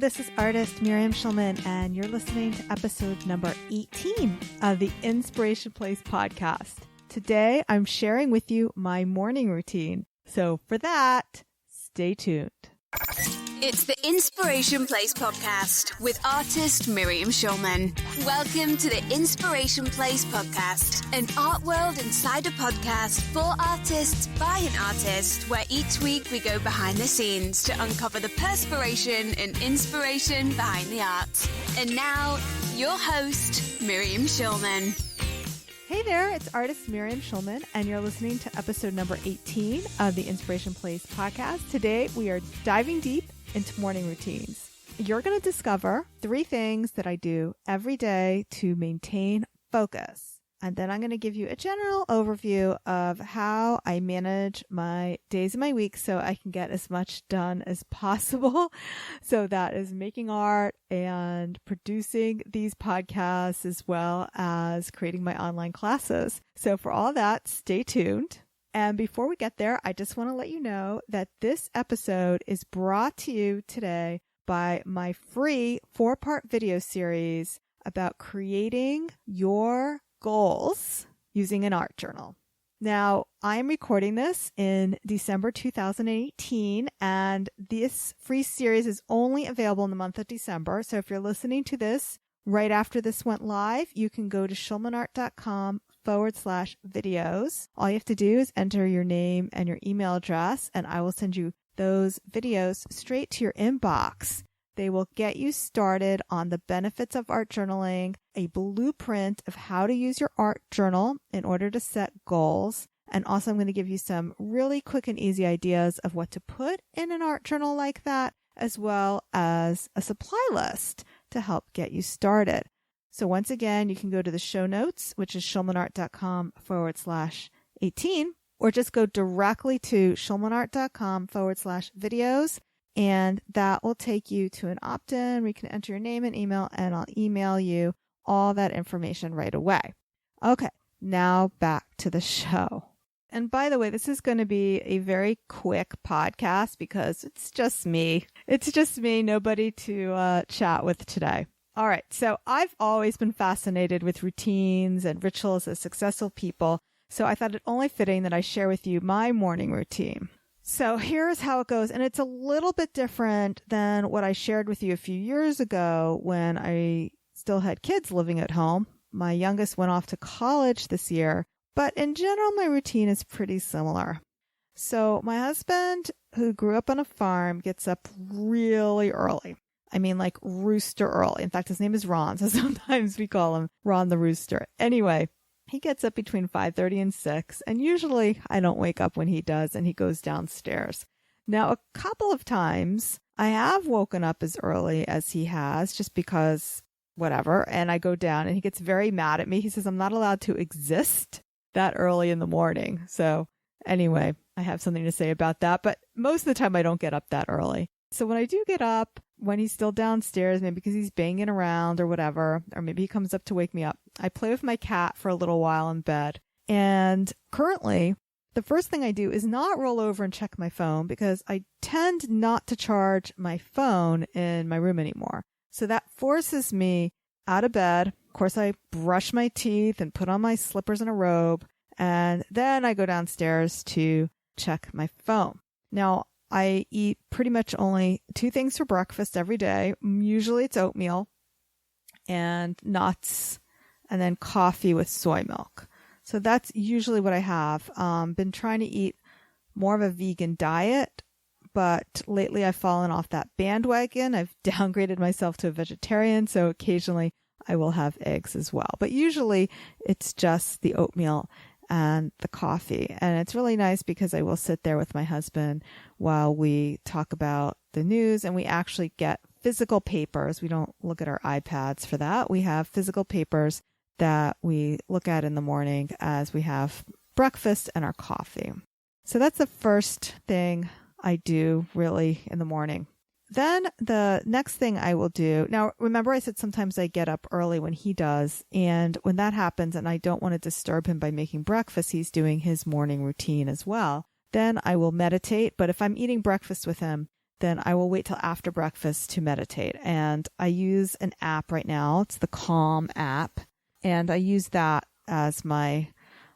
this is artist Miriam Schulman, and you're listening to episode number 18 of the Inspiration Place podcast. Today, I'm sharing with you my morning routine. So for that, stay tuned. It's the Inspiration Place podcast with artist Miriam Schulman. Welcome to the Inspiration Place podcast, an art world insider podcast for artists by an artist, where each week we go behind the scenes to uncover the perspiration and inspiration behind the art. And now, your host, Miriam Schulman. Hey there, it's artist Miriam Schulman, and you're listening to episode number 18 of the Inspiration Place podcast. Today, we are diving deep into morning routines. You're going to discover 3 things that I do every day to maintain focus. And then I'm going to give you a general overview of how I manage my days and my weeks so I can get as much done as possible. So that is making art and producing these podcasts as well as creating my online classes. So for all that, stay tuned. And before we get there, I just want to let you know that this episode is brought to you today by my free 4-part video series about creating your goals using an art journal. Now, I am recording this in December 2018, and this free series is only available in the month of December. So if you're listening to this right after this went live, you can go to schulmanart.com/videos. All you have to do is enter your name and your email address, and I will send you those videos straight to your inbox. They will get you started on the benefits of art journaling, a blueprint of how to use your art journal in order to set goals. And also I'm going to give you some really quick and easy ideas of what to put in an art journal like that, as well as a supply list to help get you started. So once again, you can go to the show notes, which is schulmanart.com/18, or just go directly to schulmanart.com/videos. And that will take you to an opt-in where you can enter your name and email, and I'll email you all that information right away. Okay, now back to the show. And by the way, this is going to be a very quick podcast because it's just me. It's just me, nobody to chat with today. All right, so I've always been fascinated with routines and rituals of successful people, so I thought it only fitting that I share with you my morning routine. So here's how it goes. And it's a little bit different than what I shared with you a few years ago when I still had kids living at home. My youngest went off to college this year, but in general, my routine is pretty similar. So my husband, who grew up on a farm, gets up really early. I mean, like rooster early. In fact, his name is Ron, so sometimes we call him Ron the Rooster. Anyway, he gets up between 5:30 and 6, and usually I don't wake up when he does, and he goes downstairs. Now, a couple of times I have woken up as early as he has, just because whatever, and I go down, and he gets very mad at me. He says I'm not allowed to exist that early in the morning. So anyway, I have something to say about that, but most of the time I don't get up that early. So when I do get up, when he's still downstairs, maybe because he's banging around or whatever, or maybe he comes up to wake me up, I play with my cat for a little while in bed. And currently, the first thing I do is not roll over and check my phone because I tend not to charge my phone in my room anymore. So that forces me out of bed. Of course, I brush my teeth and put on my slippers and a robe, and then I go downstairs to check my phone. Now, I eat pretty much only 2 things for breakfast every day. Usually it's oatmeal and nuts and then coffee with soy milk. So that's usually what I have. Been trying to eat more of a vegan diet, but lately I've fallen off that bandwagon. I've downgraded myself to a vegetarian, so occasionally I will have eggs as well. But usually it's just the oatmeal and the coffee. And it's really nice because I will sit there with my husband while we talk about the news, and we actually get physical papers. We don't look at our iPads for that. We have physical papers that we look at in the morning as we have breakfast and our coffee. So that's the first thing I do really in the morning. Then the next thing I will do, now remember I said sometimes I get up early when he does, and when that happens and I don't want to disturb him by making breakfast, he's doing his morning routine as well. Then I will meditate, but if I'm eating breakfast with him, then I will wait till after breakfast to meditate. And I use an app right now. It's the Calm app. And I use that as my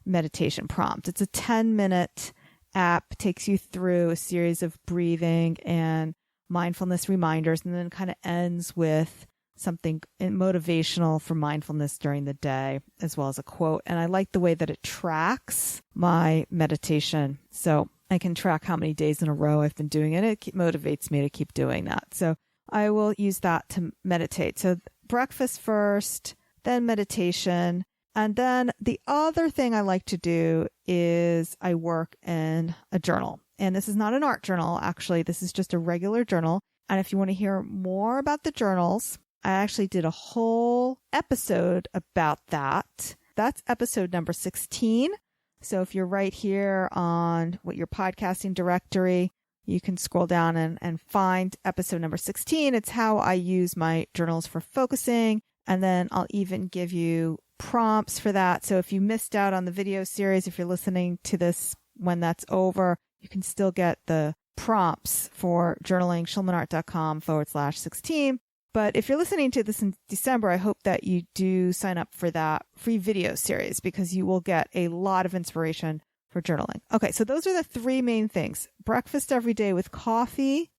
meditation prompt. It's a 10-minute app, takes you through a series of breathing and mindfulness reminders, and then kind of ends with something motivational for mindfulness during the day, as well as a quote. And I like the way that it tracks my meditation. So I can track how many days in a row I've been doing it. It motivates me to keep doing that. So I will use that to meditate. So breakfast first, then meditation. And then the other thing I like to do is I work in a journal. And this is not an art journal, actually. This is just a regular journal. And if you want to hear more about the journals, I actually did a whole episode about that. That's episode number 16. So if you're right here on your podcasting directory, you can scroll down and find episode number 16. It's how I use my journals for focusing. And then I'll even give you prompts for that. So if you missed out on the video series, if you're listening to this when that's over, you can still get the prompts for journaling, schulmanart.com/16. But if you're listening to this in December, I hope that you do sign up for that free video series because you will get a lot of inspiration for journaling. Okay, so those are the three main things. Breakfast every day with coffee,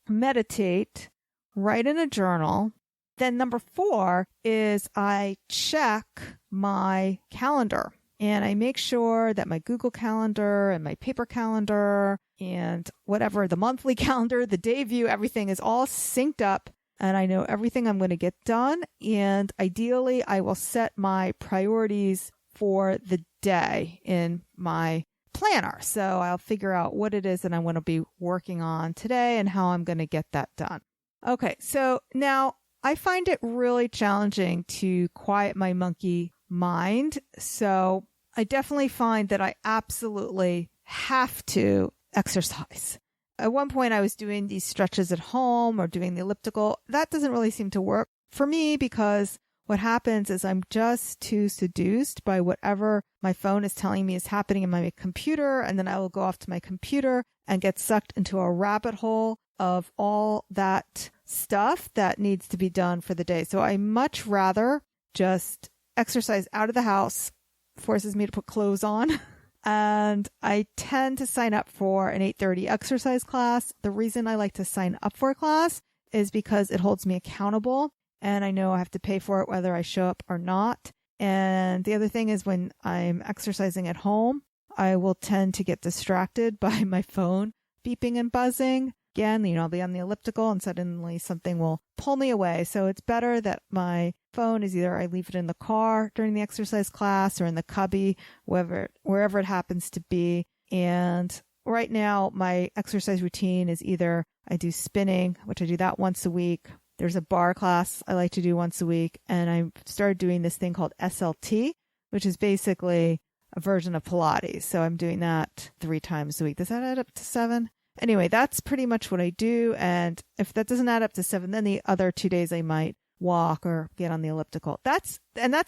meditate, write in a journal. Then number 4 is I check my calendar and I make sure that my Google Calendar and my paper calendar and whatever, the monthly calendar, the day view, everything is all synced up. And I know everything I'm going to get done. And ideally, I will set my priorities for the day in my planner. So I'll figure out what it is that I'm going to be working on today and how I'm going to get that done. Okay, so now I find it really challenging to quiet my monkey mind. So I definitely find that I absolutely have to exercise. At one point, I was doing these stretches at home or doing the elliptical. That doesn't really seem to work for me because what happens is I'm just too seduced by whatever my phone is telling me is happening in my computer. And then I will go off to my computer and get sucked into a rabbit hole of all that stuff that needs to be done for the day. So I much rather just exercise out of the house, forces me to put clothes on. And I tend to sign up for an 8:30 exercise class. The reason I like to sign up for a class is because it holds me accountable and I know I have to pay for it whether I show up or not. And the other thing is when I'm exercising at home, I will tend to get distracted by my phone beeping and buzzing. Again, I'll be on the elliptical and suddenly something will pull me away. So it's better that my phone is either I leave it in the car during the exercise class or in the cubby, wherever it happens to be. And right now, my exercise routine is either I do spinning, which I do that once a week. There's a bar class I like to do once a week. And I started doing this thing called SLT, which is basically a version of Pilates. So I'm doing that 3 times a week. Does that add up to 7? Anyway, that's pretty much what I do. And if that doesn't add up to 7, then the other 2 days I might walk or get on the elliptical. That's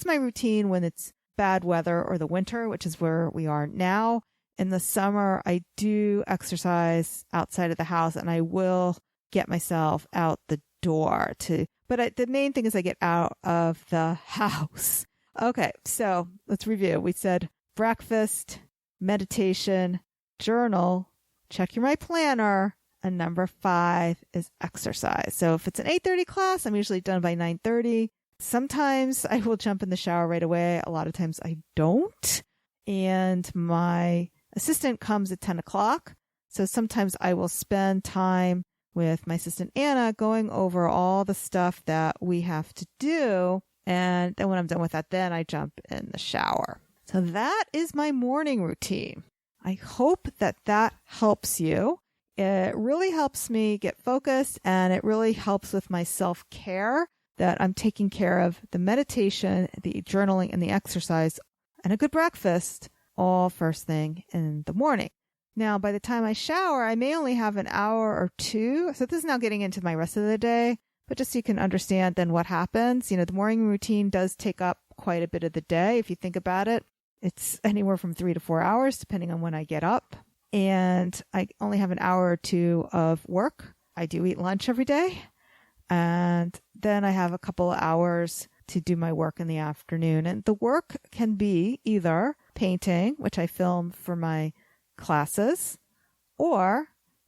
my routine when it's bad weather or the winter, which is where we are now. In the summer, I do exercise outside of the house and I will get myself out the door but the main thing is I get out of the house. Okay. So let's review. We said breakfast, meditation, journal, check my planner, and number 5 is exercise. So if it's an 8:30 class, I'm usually done by 9:30. Sometimes I will jump in the shower right away. A lot of times I don't. And my assistant comes at 10 o'clock. So sometimes I will spend time with my assistant Anna going over all the stuff that we have to do. And then when I'm done with that, then I jump in the shower. So that is my morning routine. I hope that helps you. It really helps me get focused and it really helps with my self-care that I'm taking care of the meditation, the journaling, and the exercise and a good breakfast all first thing in the morning. Now, by the time I shower, I may only have an hour or 2. So this is now getting into my rest of the day, but just so you can understand then what happens. The morning routine does take up quite a bit of the day. If you think about it, it's anywhere from 3 to 4 hours, depending on when I get up. And I only have an hour or 2 of work I do eat lunch every day. And then I have a couple of hours to do my work in the afternoon. And the work can be either painting, which I film for my classes, or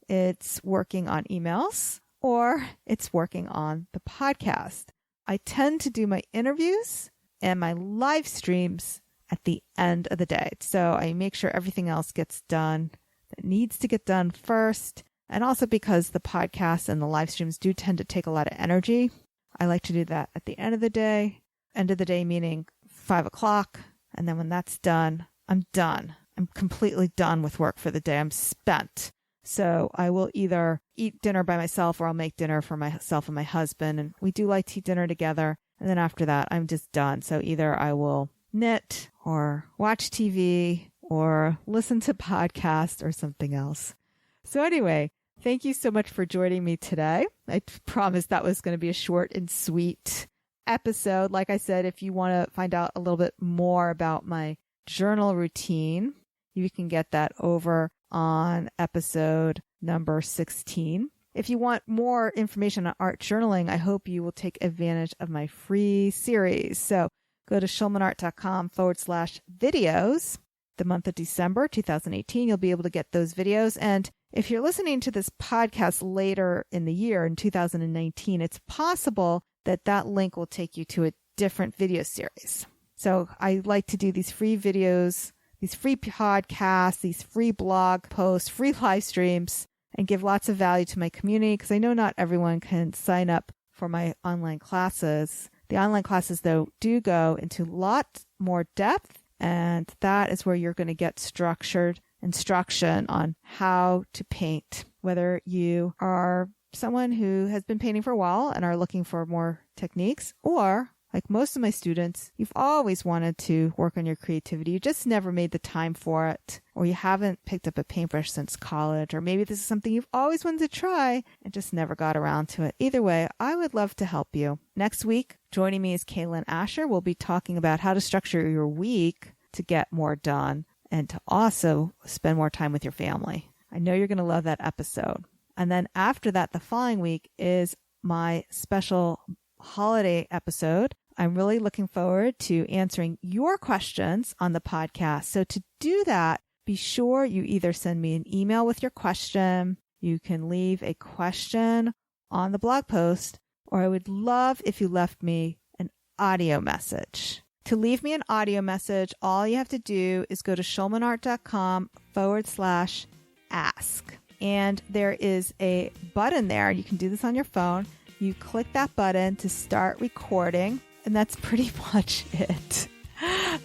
it's working on emails, or it's working on the podcast. I tend to do my interviews and my live streams at the end of the day. So I make sure everything else gets done that needs to get done first. And also because the podcasts and the live streams do tend to take a lot of energy, I like to do that at the end of the day. End of the day meaning 5 o'clock. And then when that's done, I'm done. I'm completely done with work for the day. I'm spent. So I will either eat dinner by myself or I'll make dinner for myself and my husband. And we do like to eat dinner together. And then after that, I'm just done. So either I will knit or watch TV or listen to podcasts or something else. So anyway, thank you so much for joining me today. I promised that was going to be a short and sweet episode. Like I said, if you want to find out a little bit more about my journal routine, you can get that over on episode number 16. If you want more information on art journaling, I hope you will take advantage of my free series. So go to schulmanart.com/videos. The month of December 2018, you'll be able to get those videos. And if you're listening to this podcast later in the year, in 2019, it's possible that that link will take you to a different video series. So I like to do these free videos, these free podcasts, these free blog posts, free live streams, and give lots of value to my community because I know not everyone can sign up for my online classes. The online classes, though, do go into lots more depth, and that is where you're going to get structured instruction on how to paint. Whether you are someone who has been painting for a while and are looking for more techniques, or like most of my students, you've always wanted to work on your creativity. You just never made the time for it, or you haven't picked up a paintbrush since college, or maybe this is something you've always wanted to try and just never got around to it. Either way, I would love to help you. Next week, joining me is Kaylin Asher. We'll be talking about how to structure your week to get more done and to also spend more time with your family. I know you're going to love that episode. And then after that, the following week is my special holiday episode. I'm really looking forward to answering your questions on the podcast. So to do that, be sure you either send me an email with your question, you can leave a question on the blog post, or I would love if you left me an audio message. To leave me an audio message, all you have to do is go to schulmanart.com/ask. And there is a button there. You can do this on your phone. You click that button to start recording, and that's pretty much it.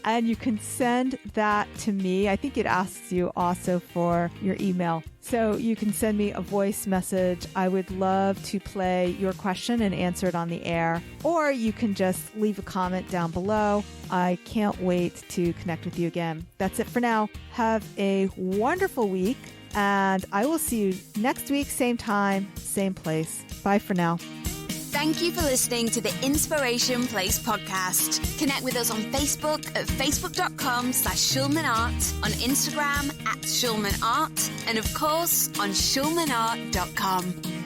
And you can send that to me. I think it asks you also for your email. So you can send me a voice message. I would love to play your question and answer it on the air. Or you can just leave a comment down below. I can't wait to connect with you again. That's it for now. Have a wonderful week, and I will see you next week, same time, same place. Bye for now. Thank you for listening to the Inspiration Place podcast. Connect with us on Facebook at facebook.com/schulmanart, on Instagram @schulmanart, and of course on schulmanart.com.